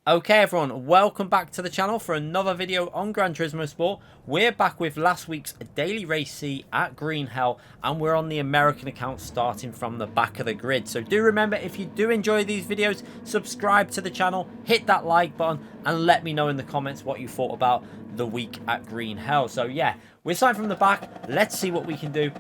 Okay everyone, welcome back to the channel for another video on Gran Turismo Sport. We're back with last week's Daily Race C at Green Hell, and we're on the American account starting from the back of the grid. So do remember, if you do enjoy these videos, subscribe to the channel, hit that like button, and let me know in the comments what you thought about the week at Green Hell. So yeah, we're starting from the back. Let's see what we can do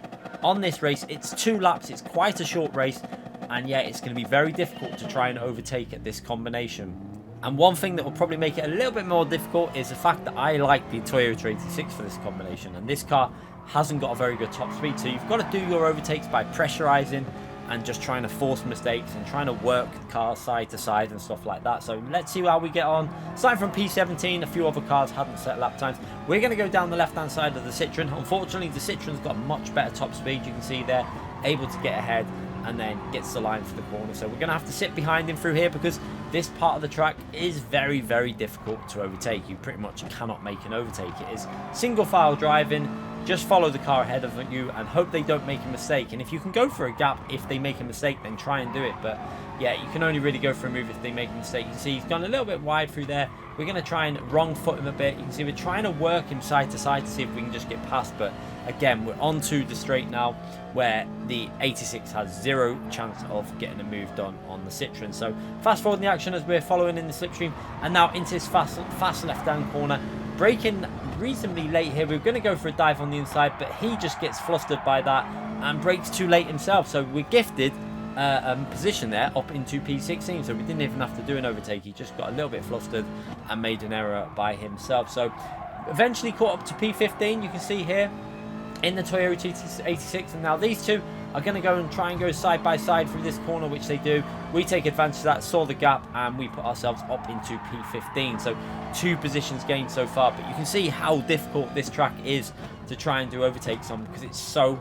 on this race. It's 2 laps, it's quite a short race, and yeah, it's going to be very difficult to try and overtake at this combination. And one thing that will probably make it a little bit more difficult is the fact that I like the Toyota 86 for this combination. And this car hasn't got a very good top speed. So you've got to do your overtakes by pressurizing and just trying to force mistakes and trying to work the car side to side and stuff like that. So let's see how we get on. Starting from P17, a few other cars hadn't set lap times. We're going to go down the left-hand side of the Citroen. Unfortunately, the Citroen's got much better top speed. You can see there, able to get ahead and then gets the line for the corner. So we're going to have to sit behind him through here because this part of the track is very, very difficult to overtake. You pretty much cannot make an overtake. It is single file driving. Just follow the car ahead of you and hope they don't make a mistake. And if you can go for a gap if they make a mistake, then try and do it. But yeah, you can only really go for a move if they make a mistake. You can see he's gone a little bit wide through there. We're going to try and wrong foot him a bit. You can see we're trying to work him side to side to see if we can just get past. But again, we're onto the straight now where the 86 has zero chance of getting a move done on the Citroen. So fast forward in the action as we're following in the slipstream and now into this fast left-hand corner. Braking reasonably late here. We're going to go for a dive on the inside, but he just gets flustered by that and brakes too late himself. So we're gifted position there up into P16, so we didn't even have to do an overtake. He just got a little bit flustered and made an error by himself. So eventually caught up to P15. You can see here in the Toyota 86, and now these two are going to go and try and go side by side through this corner, which they do. We take advantage of that, saw the gap, and we put ourselves up into P15. So 2 positions gained so far, but you can see how difficult this track is to try and do overtakes on because it's so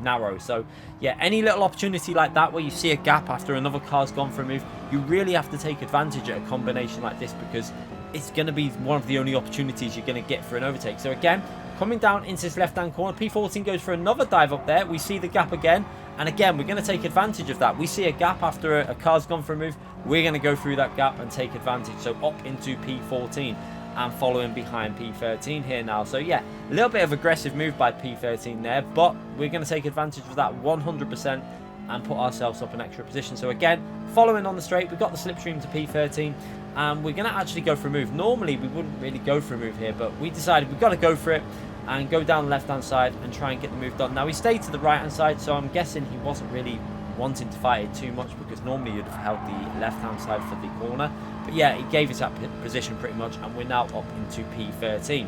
narrow. So yeah, any little opportunity like that where you see a gap after another car's gone for a move, you really have to take advantage at a combination like this because it's going to be one of the only opportunities you're going to get for an overtake. So again, coming down into this left-hand corner, P14 goes for another dive up there. We see the gap again, and again, we're going to take advantage of that. We see a gap after a car's gone for a move. We're going to go through that gap and take advantage. So up into P14 and following behind P13 here now. So yeah, a little bit of aggressive move by P13 there, but we're going to take advantage of that 100% and put ourselves up an extra position. So again, following on the straight, we've got the slipstream to P13. And we're going to actually go for a move. Normally, we wouldn't really go for a move here, but we decided we've got to go for it and go down the left-hand side and try and get the move done. Now, he stayed to the right-hand side, so I'm guessing he wasn't really wanting to fight it too much because normally you'd have held the left-hand side for the corner. But yeah, he gave us that position pretty much, and we're now up into P13.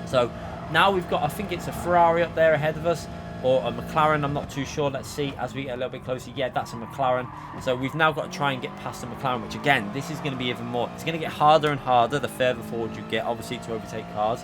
So now we've got, I think it's a Ferrari up there ahead of us, or a McLaren, I'm not too sure. Let's see as we get a little bit closer. Yeah, that's a McLaren. So we've now got to try and get past the McLaren, which again, this is going to be even more. It's going to get harder and harder the further forward you get, obviously, to overtake cars.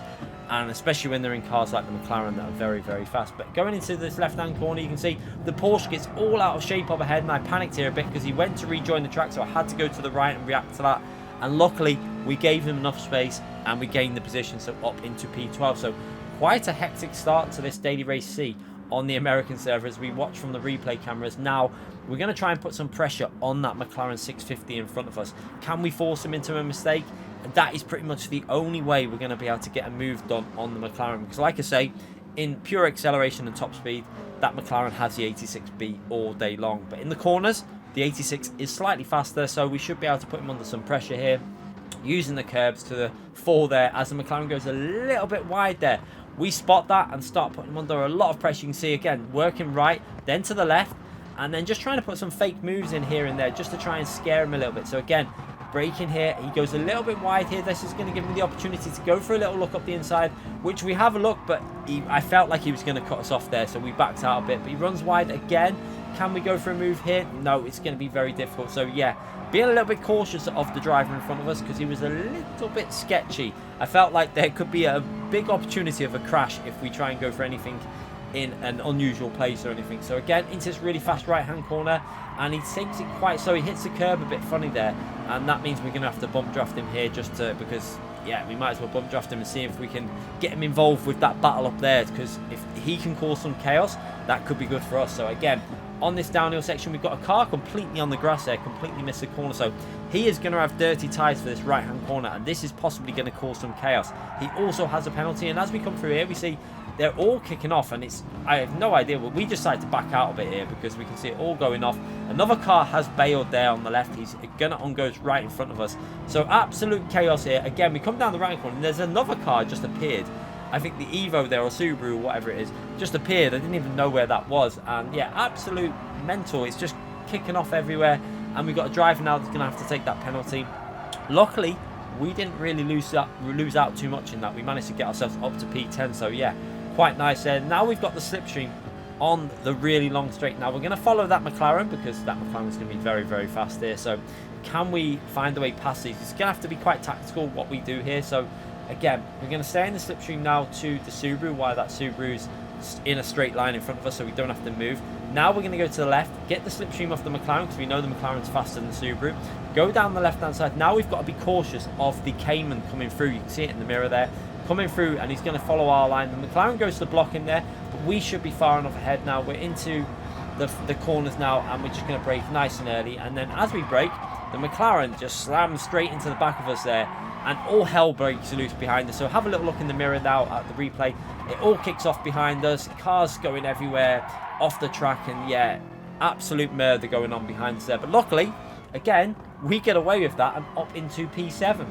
And especially when they're in cars like the McLaren that are very, very fast. But going into this left-hand corner, you can see the Porsche gets all out of shape up ahead. And I panicked here a bit because he went to rejoin the track, so I had to go to the right and react to that. And luckily, we gave him enough space and we gained the position, so up into P12. So quite a hectic start to this Daily Race C on the American server as we watch from the replay cameras. Now we're going to try and put some pressure on that McLaren 650 in front of us. Can we force him into a mistake? And that is pretty much the only way we're going to be able to get a move done on the McLaren, because like I say, in pure acceleration and top speed, that McLaren has the 86B all day long. But in the corners, the 86 is slightly faster, so we should be able to put him under some pressure here, using the curbs to the fore there as the McLaren goes a little bit wide there. We spot that and start putting him under a lot of pressure. You can see again, working right, then to the left, and then just trying to put some fake moves in here and there just to try and scare him a little bit. So again, braking here, he goes a little bit wide here. This is going to give him the opportunity to go for a little look up the inside, which we have a look, but I felt like he was going to cut us off there, so we backed out a bit. But he runs wide again. Can we go for a move here? No, it's going to be very difficult. So yeah, being a little bit cautious of the driver in front of us because he was a little bit sketchy. I felt like there could be a big opportunity of a crash if we try and go for anything in an unusual place or anything. So again, into this really fast right-hand corner, and he takes it quite so. He hits the curb a bit funny there, and that means we're going to have to bump draft him here just to, because yeah, we might as well bump draft him and see if we can get him involved with that battle up there, because if he can cause some chaos, that could be good for us. So again, on this downhill section. We've got a car completely on the grass there, completely missed the corner. So he is going to have dirty tyres for this right-hand corner, and this is possibly going to cause some chaos. He also has a penalty, and as we come through here, we see they're all kicking off, and I have no idea. We decided to back out a bit here because we can see it all going off. Another car has bailed there on the left. He's gonna goes right in front of us. So absolute chaos here. Again, we come down the right corner, and there's another car just appeared. I think the Evo there, or Subaru, or whatever it is, just appeared. I didn't even know where that was. And yeah, absolute mental. It's just kicking off everywhere. And we've got a driver now that's going to have to take that penalty. Luckily, we didn't really lose out too much in that. We managed to get ourselves up to P10. So yeah, quite nice there. Now we've got the slipstream on the really long straight. Now we're going to follow that McLaren because that McLaren's going to be very, very fast here. So can we find a way past these? It's going to have to be quite tactical what we do here. So again, we're going to stay in the slipstream now to the Subaru, while that Subaru's in a straight line in front of us, so we don't have to move. Now we're going to go to the left, get the slipstream off the McLaren, because we know the McLaren's faster than the Subaru. Go down the left-hand side. Now we've got to be cautious of the Cayman coming through. You can see it in the mirror there. Coming through, and he's going to follow our line. The McLaren goes to block him there, but we should be far enough ahead now. We're into the corners now, and we're just going to brake nice and early. And then as we brake, the McLaren just slams straight into the back of us there, and all hell breaks loose behind us. So have a little look in the mirror now at the replay. It all kicks off behind us. Cars going everywhere off the track, and yeah, absolute murder going on behind us there. But luckily, again, we get away with that and up into P7.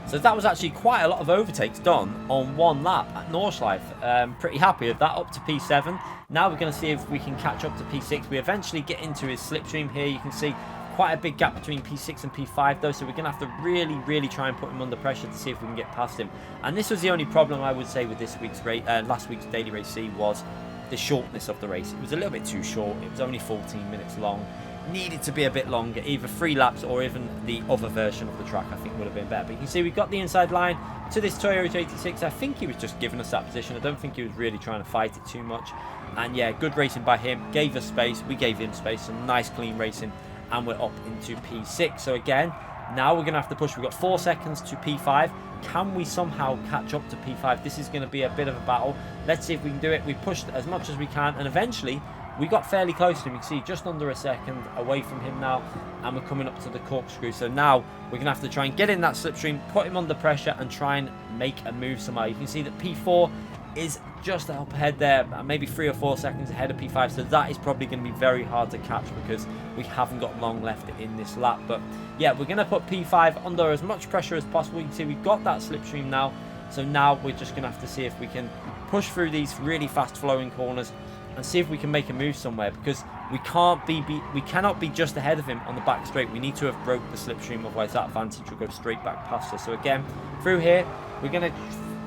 So that was actually quite a lot of overtakes done on one lap at Nordschleife. Pretty happy with that, up to P7. Now we're going to see if we can catch up to P6. We eventually get into his slipstream here. You can see quite a big gap between P6 and P5 though, so we're going to have to really try and put him under pressure to see if we can get past him. And this was the only problem I would say with this week's last week's Daily Race C, was the shortness of the race. It was a little bit too short. It was only 14 minutes long. Needed to be a bit longer, either 3 laps or even the other version of the track I think would have been better. But you can see we've got the inside line to this Toyota 86. I think he was just giving us that position. I don't think he was really trying to fight it too much. And yeah, good racing by him. Gave us space. We gave him space. Some nice clean racing. And we're up into P6. So again, now we're going to have to push. We've got 4 seconds to P5. Can we somehow catch up to P5? This is going to be a bit of a battle. Let's see if we can do it. We pushed as much as we can, and eventually we got fairly close to him. You can see just under a second away from him now, and we're coming up to the corkscrew. So now we're going to have to try and get in that slipstream, put him under pressure, and try and make a move somehow. You can see that P4 is just up ahead there, maybe 3 or 4 seconds ahead of P5, so that is probably going to be very hard to catch because we haven't got long left in this lap. But yeah, we're going to put P5 under as much pressure as possible. You can see we've got that slipstream now, so now we're just going to have to see if we can push through these really fast flowing corners and see if we can make a move somewhere, because we cannot be just ahead of him on the back straight. We need to have broke the slipstream, otherwise that advantage will go straight back past us. So again, through here, we're going to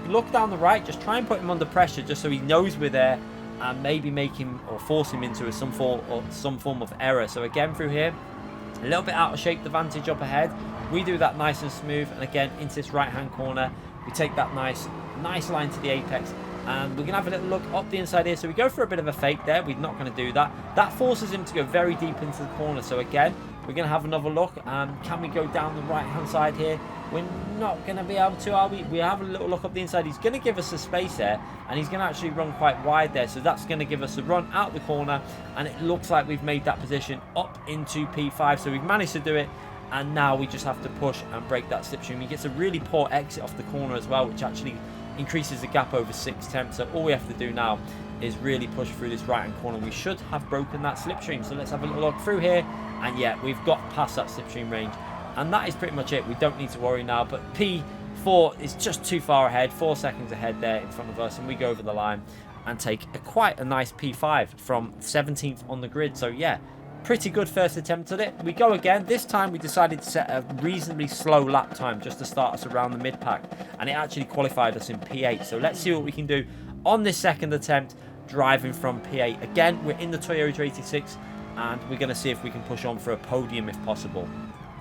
look down the right, just try and put him under pressure just so he knows we're there, and maybe make him or force him into some form of error. So again, through here, a little bit out of shape, the Vantage up ahead. We do that nice and smooth, and again into this right hand corner, we take that nice line to the apex, and we're gonna have a little look up the inside here. So we go for a bit of a fake there. We're not going to do that. That forces him to go very deep into the corner. So again, we're going to have another look. Can we go down the right hand side here? We're not going to be able to, are we? We have a little look up the inside. He's going to give us a space there, and he's going to actually run quite wide there. So that's going to give us a run out the corner, and it looks like we've made that position up into P5. So we've managed to do it, and now we just have to push and break that slipstream. He gets a really poor exit off the corner as well, which actually increases the gap over 6/10. So all we have to do now is really push through this right hand corner. We should have broken that slipstream. So let's have a little look through here, and yeah, we've got past that slipstream range. And that is pretty much it. We don't need to worry now. But P4 is just too far ahead. 4 seconds ahead there in front of us. And we go over the line and take quite a nice P5 from 17th on the grid. So yeah, pretty good first attempt at it. We go again. This time we decided to set a reasonably slow lap time just to start us around the mid-pack. And it actually qualified us in P8. So let's see what we can do on this second attempt, driving from P8. Again, we're in the Toyota 86. And we're going to see if we can push on for a podium if possible.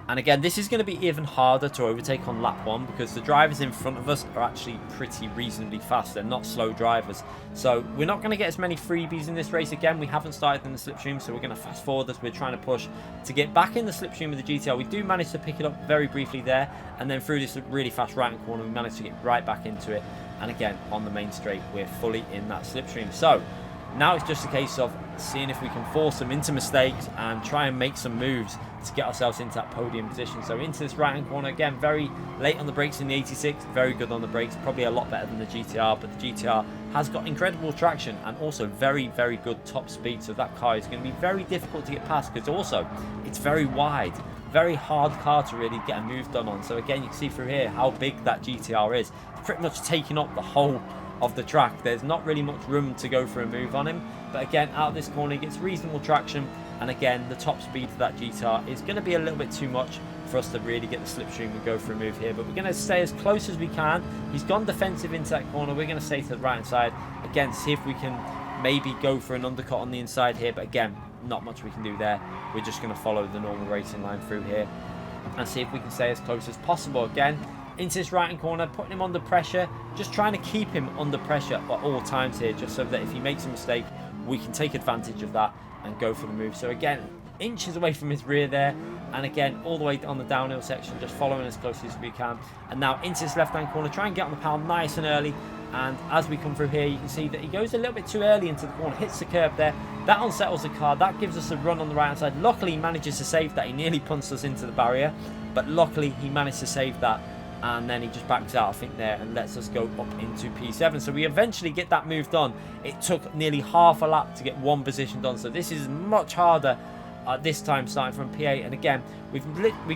And again, this is going to be even harder to overtake on lap 1 because the drivers in front of us are actually pretty reasonably fast. They're not slow drivers. So we're not going to get as many freebies in this race. Again, we haven't started in the slipstream, so we're going to fast forward as we're trying to push to get back in the slipstream of the GTR. We do manage to pick it up very briefly there, and then through this really fast right-hand corner, we managed to get right back into it. And again, on the main straight, we're fully in that slipstream. So now it's just a case of seeing if we can force them into mistakes and try and make some moves to get ourselves into that podium position. So into this right hand corner again, very late on the brakes in the 86, very good on the brakes, probably a lot better than the GTR, but the GTR has got incredible traction and also very, very good top speed. So that car is going to be very difficult to get past because also it's very wide, very hard car to really get a move done on. So again, you can see through here how big that GTR is. It's pretty much taking up the whole of the track. There's not really much room to go for a move on him, but again, out of this corner he gets reasonable traction, and again the top speed of that GTR is going to be a little bit too much for us to really get the slipstream and go for a move here. But we're going to stay as close as we can. He's gone defensive into that corner. We're going to stay to the right hand side again, see if we can maybe go for an undercut on the inside here, but again, not much we can do there. We're just going to follow the normal racing line through here and see if we can stay as close as possible. Again, into this right hand corner, putting him under pressure, just trying to keep him under pressure at all times here, just so that if he makes a mistake we can take advantage of that and go for the move. So again, inches away from his rear there, and again all the way on the downhill section, just following as closely as we can. And now into this left hand corner, try and get on the pound nice and early, and as we come through here you can see that he goes a little bit too early into the corner, hits the curb there, that unsettles the car, that gives us a run on the right hand side. Luckily he manages to save that. He nearly punched us into the barrier, but luckily he managed to save that, and then he just backs out I think there and lets us go up into P7. So we eventually get that move done. It took nearly half a lap to get one position done, so this is much harder this time starting from P8. And again, we've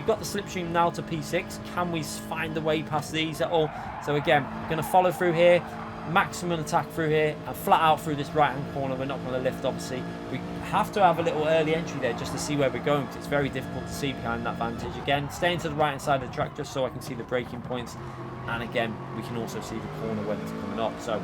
got the slipstream now to P6. Can we find a way past these at all? So again, going to follow through here, maximum attack through here, and flat out through this right hand corner. We're not going to lift, obviously. We have to have a little early entry there just to see where we're going, because it's very difficult to see behind that vantage. Again, staying to the right hand side of the track just so I can see the braking points, and again we can also see the corner when it's coming up. So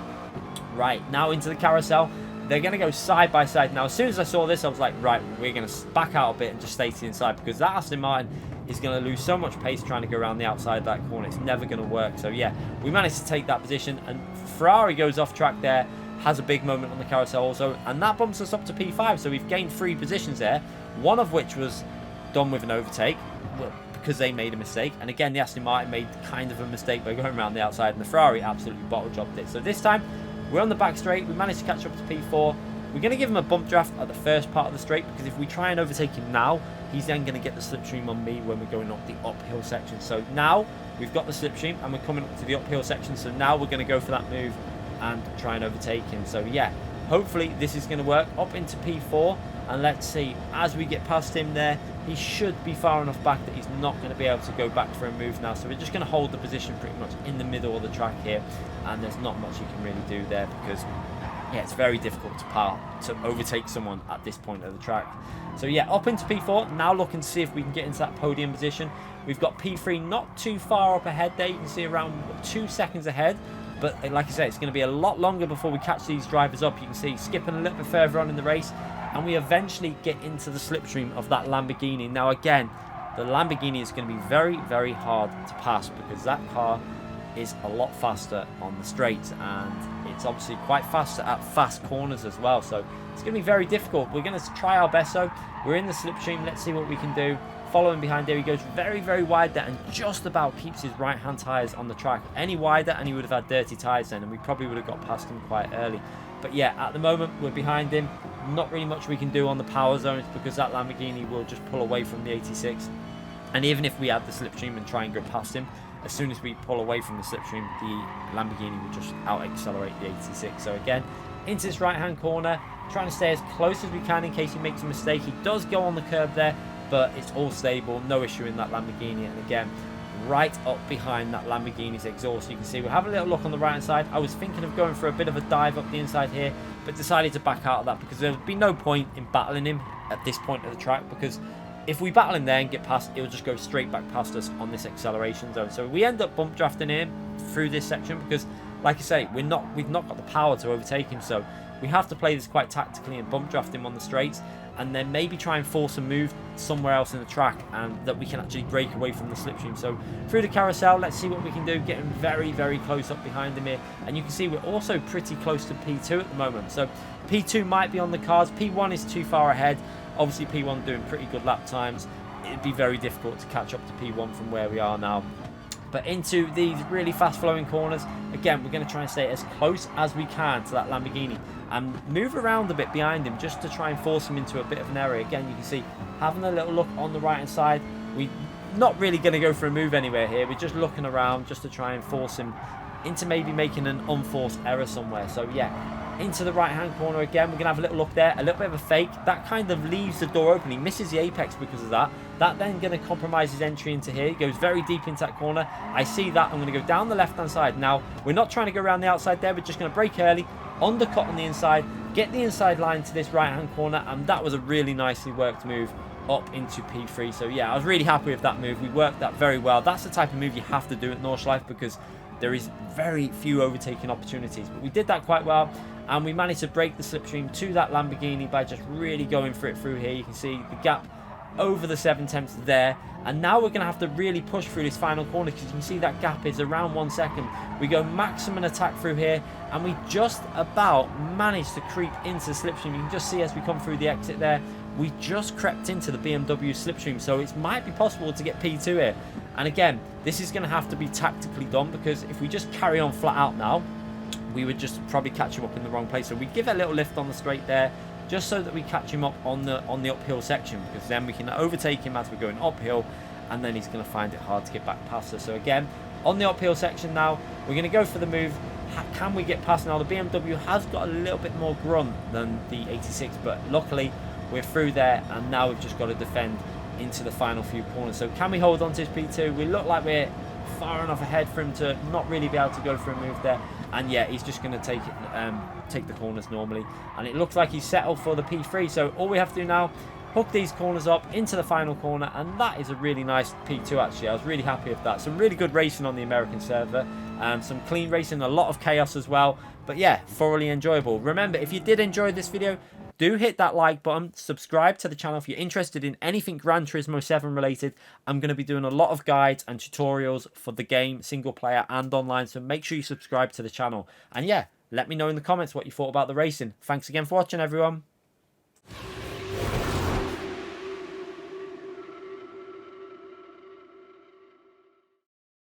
right now into the carousel, they're going to go side by side. Now as soon as I saw this I was like, right, we're going to back out a bit and just stay to the inside, because that Aston Martin is going to lose so much pace trying to go around the outside of that corner. It's never going to work. So yeah, we managed to take that position, and Ferrari goes off track there, has a big moment on the carousel also, and that bumps us up to P5. So we've gained 3 positions there, one of which was done with an overtake because they made a mistake, and again the Aston Martin made kind of a mistake by going around the outside, and the Ferrari absolutely bottle dropped it. So this time we're on the back straight, we managed to catch up to P4. We're going to give him a bump draft at the first part of the straight, because if we try and overtake him now, he's then going to get the slipstream on me when we're going up the uphill section. So now we've got the slipstream and we're coming up to the uphill section, so now we're going to go for that move and try and overtake him. So yeah, hopefully this is going to work. Up into P4, and let's see, as we get past him there, he should be far enough back that he's not going to be able to go back for a move now. So we're just going to hold the position pretty much in the middle of the track here, and there's not much you can really do there, because yeah, it's very difficult to overtake someone at this point of the track. So yeah, up into P4, now looking to see if we can get into that podium position. We've got P3 not too far up ahead there, you can see around 2 seconds ahead, but like I said, it's going to be a lot longer before we catch these drivers up. You can see skipping a little bit further on in the race, and we eventually get into the slipstream of that Lamborghini. Now again, the Lamborghini is going to be very, very hard to pass, because that car is a lot faster on the straights, and it's obviously quite fast at fast corners as well, so it's going to be very difficult. We're going to try our best though. We're in the slipstream, let's see what we can do. Following behind there, he goes very, very wide there and just about keeps his right hand tyres on the track. Any wider and he would have had dirty tyres then, and we probably would have got past him quite early. But yeah, at the moment we're behind him. Not really much we can do on the power zones, because that Lamborghini will just pull away from the 86, and even if we had the slipstream and try and go past him, as soon as we pull away from the slipstream, the Lamborghini will just out-accelerate the 86. So again, into this right-hand corner, trying to stay as close as we can in case he makes a mistake. He does go on the curb there, but it's all stable, no issue in that Lamborghini. And again, right up behind that Lamborghini's exhaust, you can see we'll have a little look on the right-hand side. I was thinking of going for a bit of a dive up the inside here, but decided to back out of that, because there would be no point in battling him at this point of the track, because if we battle him there and get past, it will just go straight back past us on this acceleration zone. So we end up bump drafting him through this section, because like I say, we've not got the power to overtake him, so we have to play this quite tactically and bump draft him on the straights, and then maybe try and force a move somewhere else in the track, and that we can actually break away from the slipstream. So through the carousel, let's see what we can do. Getting very, very close up behind him here, and you can see we're also pretty close to P2 at the moment, so P2 might be on the cards. P1 is too far ahead. Obviously P1 doing pretty good lap times. It'd be very difficult to catch up to P1 from where we are now. But into these really fast flowing corners, again, we're going to try and stay as close as we can to that Lamborghini and move around a bit behind him just to try and force him into a bit of an area. Again, you can see having a little look on the right hand side. We're not really going to go for a move anywhere here. We're just looking around just to try and force him into maybe making an unforced error somewhere. So yeah, into the right hand corner again, we're gonna have a little look there, a little bit of a fake that kind of leaves the door open. He misses the apex because of that. That then gonna compromise his entry into here. He goes very deep into that corner. I see that. I'm gonna go down the left hand side. Now we're not trying to go around the outside there, we're just gonna break early, undercut on the inside, get the inside line to this right hand corner, and that was a really nicely worked move up into P3. So yeah, I was really happy with that move. We worked that very well. That's the type of move you have to do at Nordschleife because there is very few overtaking opportunities, but we did that quite well, and we managed to break the slipstream to that Lamborghini by just really going for it through here. You can see the gap over the 7/10 there, and now we're going to have to really push through this final corner because you can see that gap is around 1 second. We go maximum attack through here, and we just about managed to creep into the slipstream. You can just see as we come through the exit there, we just crept into the BMW slipstream, so it might be possible to get P2 here. And again, this is going to have to be tactically done because if we just carry on flat out now, we would just probably catch him up in the wrong place. So we give a little lift on the straight there, just so that we catch him up on the uphill section, because then we can overtake him as we're going uphill, and then he's going to find it hard to get back past us. So again, on the uphill section now, we're going to go for the move. Can we get past now? The BMW has got a little bit more grunt than the 86, but luckily we're through there, and now we've just got to defend into the final few corners. So can we hold on to his P2? We look like we're far enough ahead for him to not really be able to go for a move there, and yeah, he's just going to take the corners normally, and it looks like he's settled for the P3. So all we have to do now, hook these corners up into the final corner, and that is a really nice P2 actually. I was really happy with that. Some really good racing on the American server, some clean racing, a lot of chaos as well, but yeah, thoroughly enjoyable. Remember, if you did enjoy this video, do hit that like button, subscribe to the channel if you're interested in anything Gran Turismo 7 related. I'm going to be doing a lot of guides and tutorials for the game, single player and online, so make sure you subscribe to the channel. And yeah, let me know in the comments what you thought about the racing. Thanks again for watching, everyone.